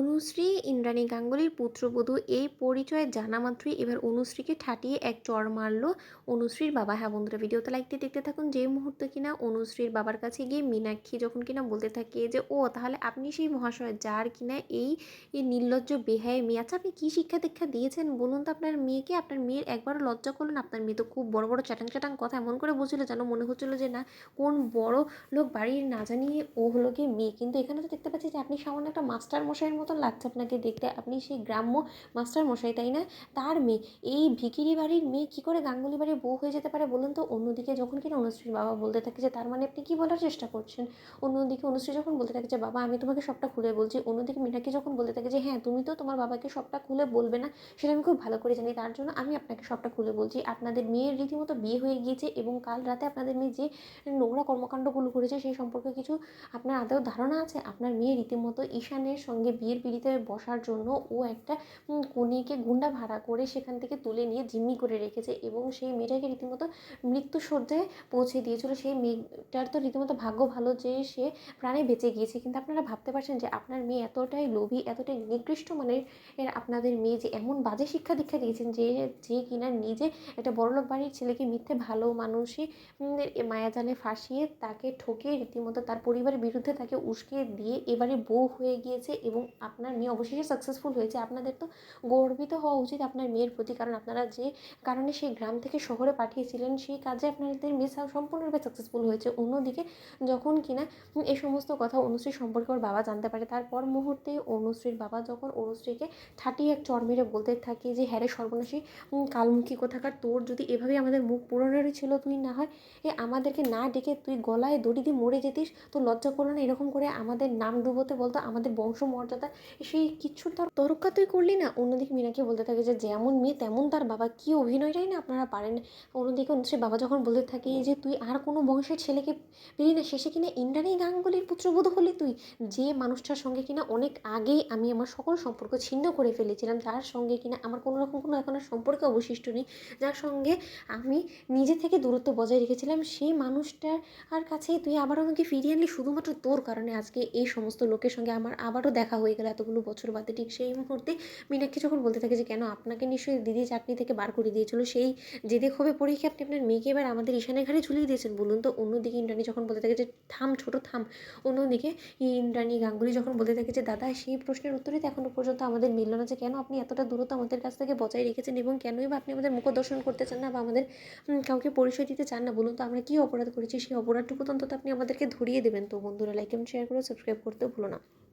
অনুশ্রী ইন্দ্রাণী গাঙ্গুলির পুত্রবধূ এই পরিচয় জানা মাত্রই এবার অনুশ্রীকে ঠাটিয়ে এক চড় মারল অনুশ্রীর বাবা। হ্যাঁ বন্ধুরা, ভিডিওতে লাইক দিয়ে দেখতে থাকুন। যে মুহূর্তে কিনা অনুশ্রীর বাবার কাছে গিয়ে মীনাক্ষী যখন কিনা বলতে থাকে যে ও তাহলে আপনি সেই মহাশয় যার কিনা এই নির্লজ্জ বেহায় মেয়ে। আচ্ছা, আপনি কী শিক্ষা দীক্ষা দিয়েছেন বলুন তো আপনার মেয়েকে? আপনার মেয়ের একবারও লজ্জা করলেন? আপনার মেয়ে তো খুব বড় বড় চ্যাটাং চ্যাটাং কথা এমন করে বলছিল যেন মনে হচ্ছিল যে না কোন বড় লোক বাড়ির না জানিয়ে ও হলো গিয়ে মেয়ে। কিন্তু এখানে তো দেখতে পাচ্ছি যে আপনি সামান্য একটা মাস্টার মশাইয়ের মতন লাগছে আপনাকে দেখতে। আপনি সেই গ্রাম্য মাস্টার মশাই, তাই না? তার মেয়ে, এই ভিখিরি বাড়ির মেয়ে কী করে গাঙ্গুলি বাড়ির বউ হয়ে যেতে পারে বলুন তো? অন্যদিকে যখন কিনা অনুশ্রীর বাবা বলতে থাকে যে তার মানে আপনি কী বলার চেষ্টা করছেন, অন্যদিকে অনুশ্রী যখন বলতে থাকে যে বাবা আমি তোমাকে সবটা খুলে বলছি, অন্যদিকে মীনাক্ষী যখন বলতে থাকে যে হ্যাঁ তুমি তো তোমার বাবাকে সবটা খুলে বলবে না, সেটা আমি খুব ভালো করে জানি, তার জন্য আমি আপনাকে সবটা খুলে বলছি। আপনাদের মেয়ের রীতিমতো বিয়ে হয়ে গিয়েছে এবং কাল রাতে আপনাদের মেয়ে যে নোংরা কর্মকাণ্ডগুলো করেছে সেই সম্পর্কে কিছু আপনার আদৌ ধারণা আছে? আপনার মেয়ে রীতিমতো ঈশানের সঙ্গে বিয়ের পিঁড়িতে বসার জন্য ও একটা কনেকে গুন্ডা ভাড়া করে সেখান থেকে তুলে নিয়ে জিম্মি করে রেখেছে এবং সেই মেয়েটাকে রীতিমতো মৃত্যুশয্যায় পৌঁছে দিয়েছিল। সেই মেয়েটার তো রীতিমতো ভাগ্য ভালো যে সে প্রাণে বেঁচে গিয়েছে। কিন্তু আপনারা ভাবতে পারছেন যে আপনার মেয়ে এতটাই লোভী, এতটাই নিকৃষ্ট মানের আপনাদের মেয়ে, যে এমন বাজে শিক্ষা দীক্ষা দিয়েছেন যে যে কিনা নিজে একটা বড়লোক বাড়ির ছেলেকে মিথ্যে ভালো মানুষই মায়াজালে ফাঁসিয়ে তাকে ঠকে রীতিমতো তার পরিবারের বিরুদ্ধে তাকে উস্কে দিয়ে এবারে বউ হয়ে গিয়েছে এবং আপনার মেয়ে অবশেষে সাকসেসফুল হয়েছে। আপনাদের তো গর্বিত হওয়া উচিত আপনার মেয়ের প্রতি, কারণ আপনারা যে কারণে সেই গ্রাম থেকে শহরে পাঠিয়েছিলেন সেই কাজে আপনাদের মেয়ে সম্পূর্ণরূপে সাকসেসফুল হয়েছে। অন্যদিকে যখন কিনা এই সমস্ত কথা অনুশ্রী সম্পর্কে ওর বাবা জানতে পারে, তারপর মুহূর্তে অনুশ্রীর বাবা যখন অনুশ্রীকে ঠাটিয়ে এক চড় মেরে বলতে থাকে যে হ্যাঁ রে সর্বনাশী কালমুখী কোথাকার, তোর যদি এভাবেই আমাদের মুখ পুরোনোরই ছিল, তুই না হয় আমাদেরকে না ডেকে তুই গলায় দড়ি দিয়ে মরে যেতিস। তো লজ্জা করলো না এরকম করে আমাদের নাম ডুবোতে? বলতো আমাদের বংশমর্যাদা সেই কিচ্ছুর তোরকা তুই করলি না। অন্যদিকে মীনাকে বলতে থাকে যে যেমন মেয়ে তেমন তার বাবা, কি অভিনয়টাই না আপনারা পারেন। অন্যদিকে অনুশ্রীর বাবা যখন বলতে থাকে যে তুই আর কোনো বংশের ছেলেকে পেলি না, শেষে কিনা ইন্দ্রাণী গাঙ্গুলির পুত্রবধূ হলি তুই, যে মানুষটার সঙ্গে কিনা অনেক আগেই আমি আমার সকল সম্পর্ক ছিন্ন করে ফেলেছিলাম, তার সঙ্গে কিনা আমার কোনো রকম কোনো এখন আর সম্পর্ক অবশিষ্ট নেই, যার সঙ্গে আমি নিজে থেকে দূরত্ব বজায় রেখেছিলাম, সেই মানুষটার কাছে তুই আবার আমাকে ফিরিয়ে আনলি শুধুমাত্র তোর কারণে। আজকে এই সমস্ত লোকের সঙ্গে আমার আবারও দেখা হয়ে গেল এতগুলো বছর বাদে। ঠিক সেই মুহূর্তে মীনাক্ষী যখন বলতে থাকে যে কেন আপনাকে নিশ্চয়ই দিদি চাকরি থেকে বার করে দিয়েছিল, সেই জেদে ক্ষোভে পড়ে কি আপনি আপনার মেয়েকে এবার আমাদের ঈশানের ঘাড়ে ঝুলিয়ে দিয়েছেন বলুন তো? অন্যদিকে ইন্দ্রাণী যখন বলতে থাকে যে থাম ছোট থাম, অন্যদিকে ইন্দ্রাণী গাঙ্গুলি যখন বলতে থাকে যে দাদা সেই প্রশ্নের উত্তরই তো এখনো পর্যন্ত আমাদের মিলল না, যে কেন আপনি এতটা দূরত্ব আমাদের কাছ থেকে বজায় রেখেছেন এবং কেনই বা আপনি আমাদের মুখ দর্শন করতে চান না বা আমাদের কাউকে পরিচয় দিতে চান না বলুন তো? আমরা কী অপরাধ করেছি? সেই অপরাধটুকু তো অন্তত আপনি আমাদেরকে ধরিয়ে দেবেন। তো বন্ধুরা, লাইক এবং শেয়ার করে সাবস্ক্রাইব করতেও ভুলো না।